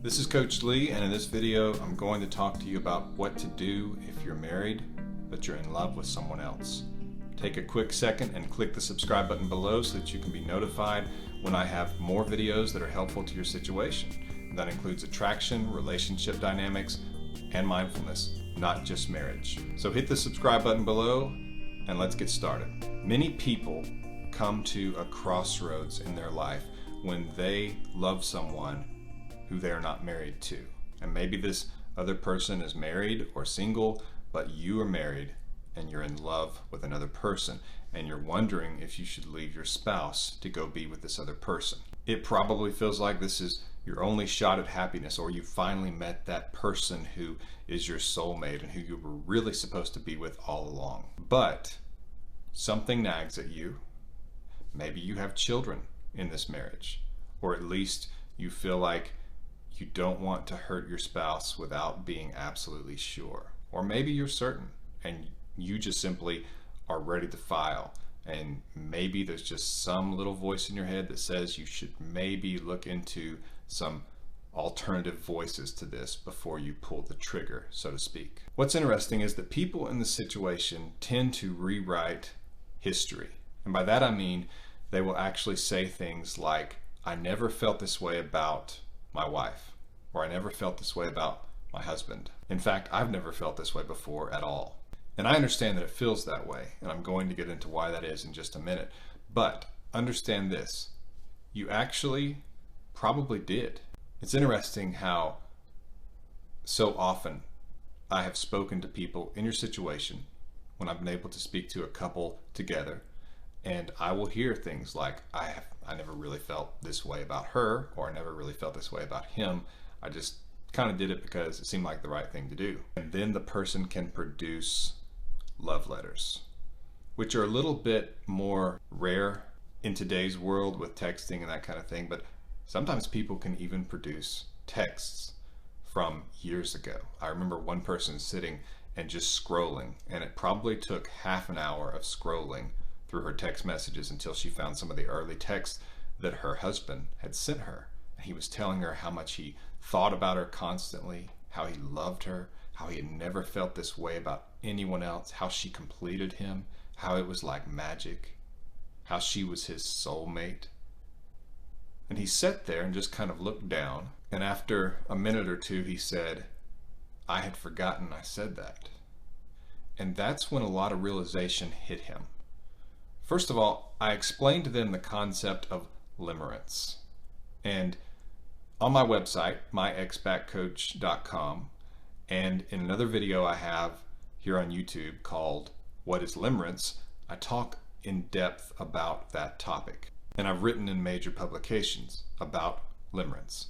This is Coach Lee, and in this video I'm going to talk to you about what to do if you're married but you're in love with someone else. Take a quick second and click the subscribe button below so that you can be notified when I have more videos that are helpful to your situation. That includes attraction, relationship dynamics, and mindfulness, not just marriage. So hit the subscribe button below and let's get started. Many people come to a crossroads in their life when they love someone who they're not married to. And maybe this other person is married or single, but you are married and you're in love with another person and you're wondering if you should leave your spouse to go be with this other person. It probably feels like this is your only shot at happiness, or you finally met that person who is your soulmate and who you were really supposed to be with all along. But something nags at you. Maybe you have children in this marriage, or at least you feel like you don't want to hurt your spouse without being absolutely sure. Or maybe you're certain and you just simply are ready to file, and maybe there's just some little voice in your head that says you should maybe look into some alternative voices to this before you pull the trigger, so to speak. What's interesting is that people in this situation tend to rewrite history. And by that I mean they will actually say things like, I never felt this way about my wife, or I never felt this way about my husband. In fact, I've never felt this way before at all. And I understand that it feels that way, and I'm going to get into why that is in just a minute. But understand this, you actually probably did. It's interesting how so often I have spoken to people in your situation when I've been able to speak to a couple together, and I will hear things like, I never really felt this way about her, or I never really felt this way about him. I just kind of did it because it seemed like the right thing to do. And then the person can produce love letters, which are a little bit more rare in today's world with texting and that kind of thing, but sometimes people can even produce texts from years ago. I remember one person sitting and just scrolling, and it probably took half an hour of scrolling through her text messages until she found some of the early texts that her husband had sent her. And he was telling her how much he thought about her constantly, how he loved her, how he had never felt this way about anyone else, how she completed him, how it was like magic, how she was his soulmate. And he sat there and just kind of looked down, and after a minute or two he said, I had forgotten I said that. And that's when a lot of realization hit him. First of all, I explained to them the concept of limerence. And on my website, myexpatcoach.com, and in another video I have here on YouTube called What is Limerence, I talk in depth about that topic. And I've written in major publications about limerence.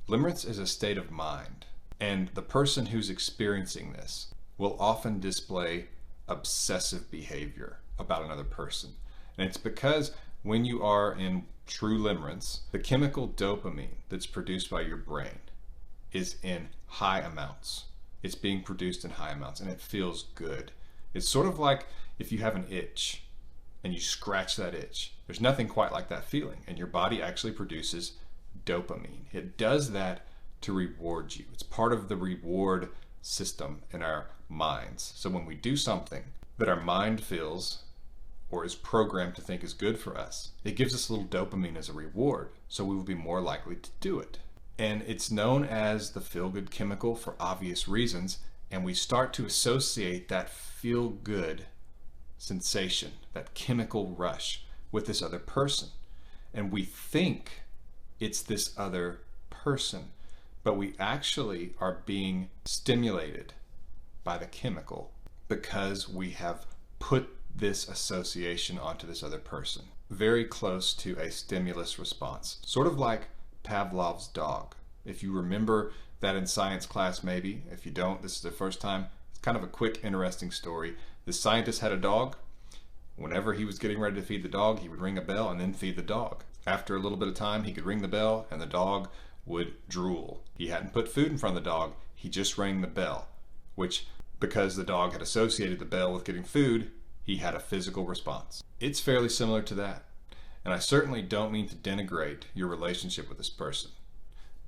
Limerence is a state of mind, and the person who's experiencing this will often display obsessive behavior about another person. And it's because when you are in true limerence, the chemical dopamine that's produced by your brain is in high amounts. It's being produced in high amounts, and it feels good. It's sort of like if you have an itch and you scratch that itch. There's nothing quite like that feeling, and your body actually produces dopamine. It does that to reward you. It's part of the reward system in our minds. So when we do something that our mind feels or is programmed to think is good for us, it gives us a little dopamine as a reward, so we will be more likely to do it. And it's known as the feel-good chemical for obvious reasons, and we start to associate that feel-good sensation, that chemical rush, with this other person. And we think it's this other person, but we actually are being stimulated by the chemical because we have put this association onto this other person. Very close to a stimulus response, sort of like Pavlov's dog. If you remember that in science class, maybe. If you don't, this is the first time. It's kind of a quick, interesting story. The scientist had a dog. Whenever he was getting ready to feed the dog, he would ring a bell and then feed the dog. After a little bit of time, he could ring the bell and the dog would drool. He hadn't put food in front of the dog, he just rang the bell, which, because the dog had associated the bell with getting food, he had a physical response. It's fairly similar to that. And I certainly don't mean to denigrate your relationship with this person,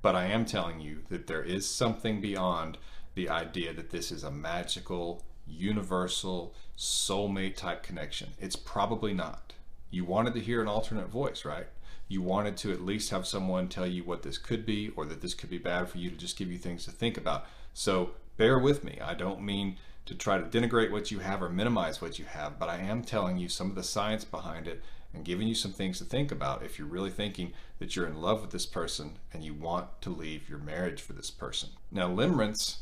But I am telling you that there is something beyond the idea that this is a magical, universal, soulmate type connection. It's probably not. You wanted to hear an alternate voice, right? You wanted to at least have someone tell you what this could be, or that this could be bad for you, to just give you things to think about. So bear with me. I don't mean to try to denigrate what you have or minimize what you have, but I am telling you some of the science behind it and giving you some things to think about if you're really thinking that you're in love with this person and you want to leave your marriage for this person. Now, limerence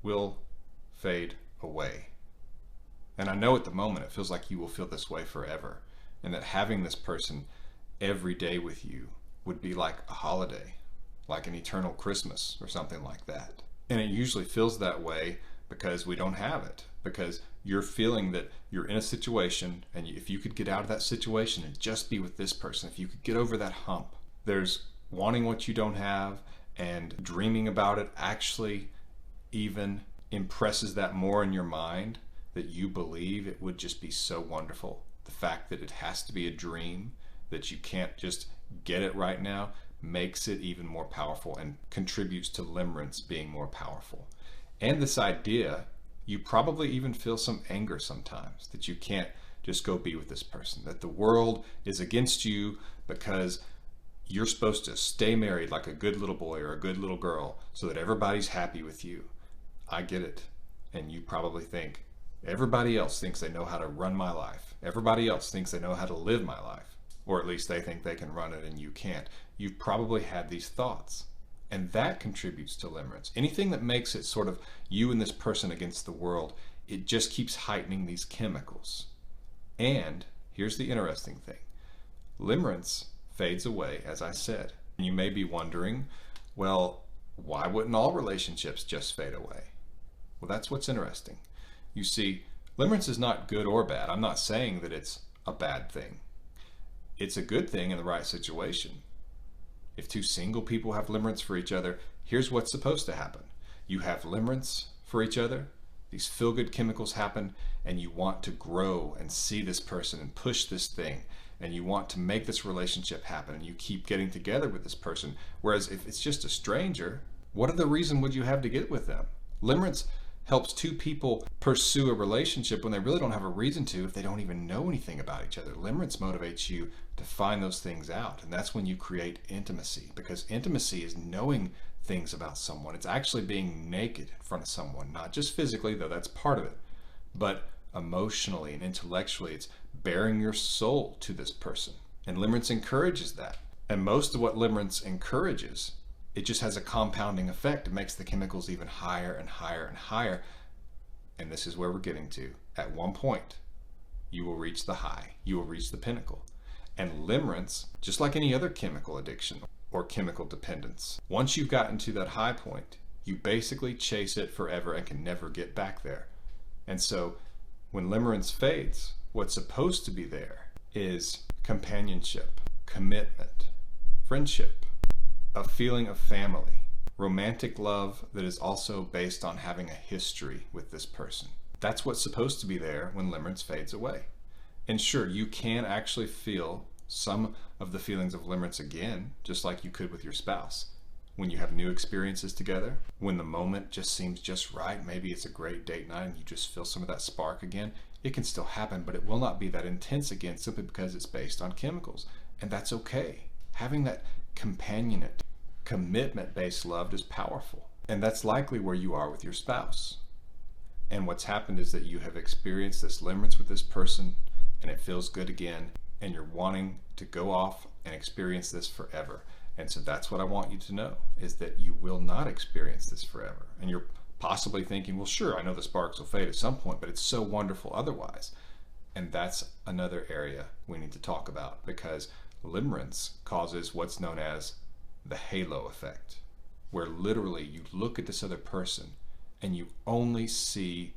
will fade away. And I know at the moment it feels like you will feel this way forever, and that having this person every day with you would be like a holiday, like an eternal Christmas or something like that. And it usually feels that way because we don't have it, because you're feeling that you're in a situation, and if you could get out of that situation and just be with this person, if you could get over that hump, there's wanting what you don't have, and dreaming about it actually even impresses that more in your mind, that you believe it would just be so wonderful. The fact that it has to be a dream, that you can't just get it right now, makes it even more powerful and contributes to limerence being more powerful. And this idea, you probably even feel some anger sometimes that you can't just go be with this person, that the world is against you because you're supposed to stay married like a good little boy or a good little girl so that everybody's happy with you. I get it. And you probably think, everybody else thinks they know how to run my life. Everybody else thinks they know how to live my life. Or at least they think they can run it and you can't. You've probably had these thoughts. And that contributes to limerence. Anything that makes it sort of you and this person against the world, it just keeps heightening these chemicals. And here's the interesting thing. Limerence fades away, as I said. And you may be wondering, well, why wouldn't all relationships just fade away? Well, that's what's interesting. You see, limerence is not good or bad. I'm not saying that it's a bad thing. It's a good thing in the right situation. If two single people have limerence for each other, here's what's supposed to happen. You have limerence for each other, these feel-good chemicals happen, and you want to grow and see this person and push this thing, and you want to make this relationship happen, and you keep getting together with this person. Whereas if it's just a stranger, what other reason would you have to get with them? Limerence helps two people pursue a relationship when they really don't have a reason to, if they don't even know anything about each other. Limerence motivates you to find those things out, and that's when you create intimacy, because intimacy is knowing things about someone. It's actually being naked in front of someone, not just physically, though that's part of it, but emotionally and intellectually. It's bearing your soul to this person, and limerence encourages that. And most of what limerence encourages, it just has a compounding effect. It makes the chemicals even higher and higher and higher. And this is where we're getting to. At one point, you will reach the high. You will reach the pinnacle. And limerence, just like any other chemical addiction or chemical dependence, once you've gotten to that high point, you basically chase it forever and can never get back there. And so when limerence fades, what's supposed to be there is companionship, commitment, friendship, a feeling of family, romantic love that is also based on having a history with this person. That's what's supposed to be there when limerence fades away. And sure, you can actually feel some of the feelings of limerence again, just like you could with your spouse. When you have new experiences together, when the moment just seems just right, maybe it's a great date night and you just feel some of that spark again, it can still happen, but it will not be that intense again simply because it's based on chemicals. And that's okay. Having that companionate, commitment-based love is powerful. And that's likely where you are with your spouse. And what's happened is that you have experienced this limerence with this person, and it feels good again, and you're wanting to go off and experience this forever. And so that's what I want you to know, is that you will not experience this forever. And you're possibly thinking, well, sure, I know the sparks will fade at some point, but it's so wonderful otherwise. And that's another area we need to talk about, because limerence causes what's known as the halo effect, where literally you look at this other person and you only see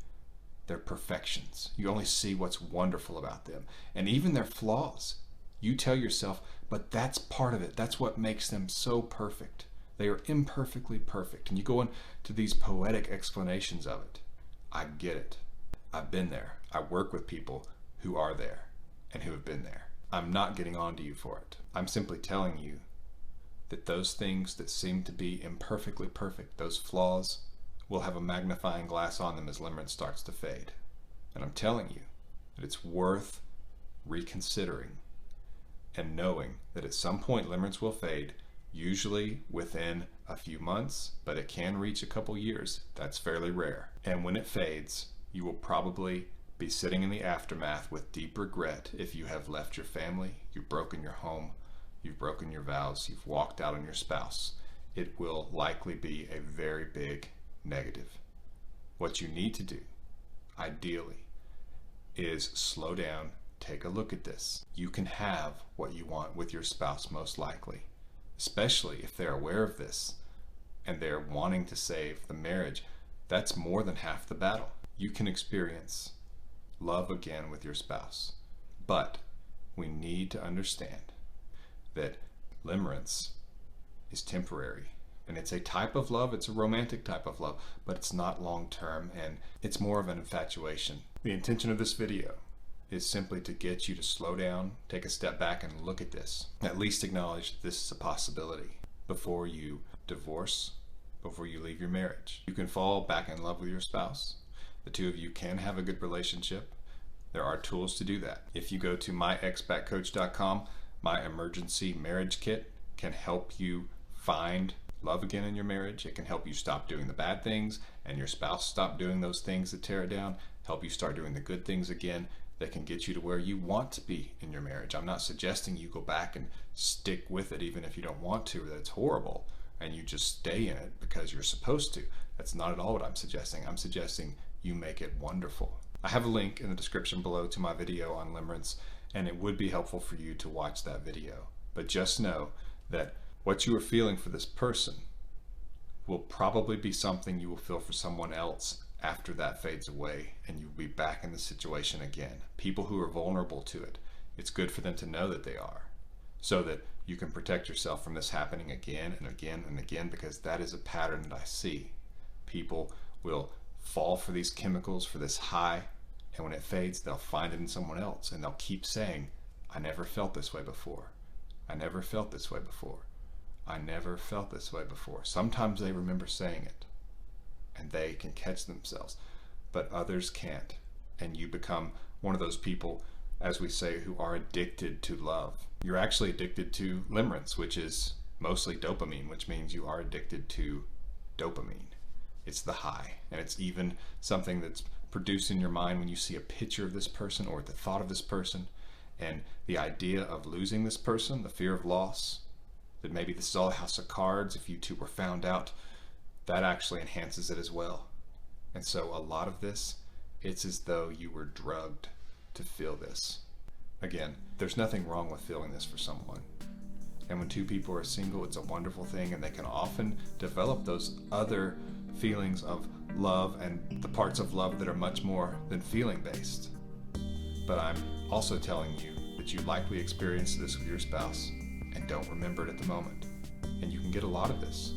their perfections. You only see what's wonderful about them, and even their flaws. You tell yourself, but that's part of it. That's what makes them so perfect. They are imperfectly perfect. And you go into these poetic explanations of it. I get it. I've been there. I work with people who are there and who have been there. I'm not getting on to you for it. I'm simply telling you that those things that seem to be imperfectly perfect, those flaws, will have a magnifying glass on them as limerence starts to fade. And I'm telling you that it's worth reconsidering and knowing that at some point limerence will fade, usually within a few months, but it can reach a couple years. That's fairly rare. And when it fades, you will probably be sitting in the aftermath with deep regret if you have left your family, you've broken your home, you've broken your vows, you've walked out on your spouse. It will likely be a very big negative. What you need to do, ideally, is slow down, take a look at this. You can have what you want with your spouse, most likely, especially if they're aware of this and they're wanting to save the marriage. That's more than half the battle. You can experience love again with your spouse, but we need to understand that limerence is temporary. And it's a type of love, it's a romantic type of love, but it's not long-term, and it's more of an infatuation. The intention of this video is simply to get you to slow down, take a step back and look at this. At least acknowledge that this is a possibility before you divorce, before you leave your marriage. You can fall back in love with your spouse. The two of you can have a good relationship. There are tools to do that. If you go to myexpatcoach.com, my emergency marriage kit can help you find love again in your marriage. It can help you stop doing the bad things and your spouse stop doing those things that tear it down, help you start doing the good things again that can get you to where you want to be in your marriage. I'm not suggesting you go back and stick with it even if you don't want to, or that it's horrible and you just stay in it because you're supposed to. That's not at all what I'm suggesting. I'm suggesting you make it wonderful. I have a link in the description below to my video on limerence, and it would be helpful for you to watch that video. But just know that what you are feeling for this person will probably be something you will feel for someone else after that fades away and you'll be back in the situation again. People who are vulnerable to it, it's good for them to know that they are, so that you can protect yourself from this happening again and again and again, because that is a pattern that I see. People will fall for these chemicals, for this high, and when it fades, they'll find it in someone else and they'll keep saying, I never felt this way before. I never felt this way before. I never felt this way before. Sometimes they remember saying it and they can catch themselves, but others can't. And you become one of those people, as we say, who are addicted to love. You're actually addicted to limerence, which is mostly dopamine, which means you are addicted to dopamine. It's the high, and it's even something that's produced in your mind when you see a picture of this person or the thought of this person, and the idea of losing this person, the fear of loss, that maybe this is all a house of cards if you two were found out, that actually enhances it as well. And so a lot of this, it's as though you were drugged to feel this. Again, there's nothing wrong with feeling this for someone. And when two people are single, it's a wonderful thing, and they can often develop those other feelings of love and the parts of love that are much more than feeling based. But I'm also telling you that you likely experienced this with your spouse and don't remember it at the moment. And you can get a lot of this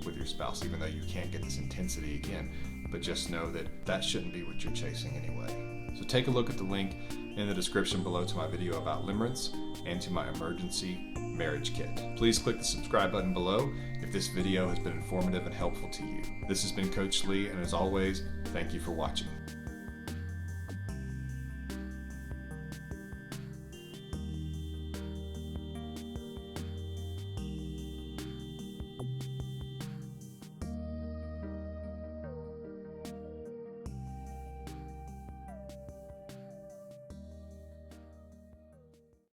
with your spouse, even though you can't get this intensity again. But just know that that shouldn't be what you're chasing anyway. So take a look at the link in the description below to my video about limerence and to my emergency marriage kit. Please click the subscribe button below if this video has been informative and helpful to you. This has been Coach Lee, and as always, thank you for watching.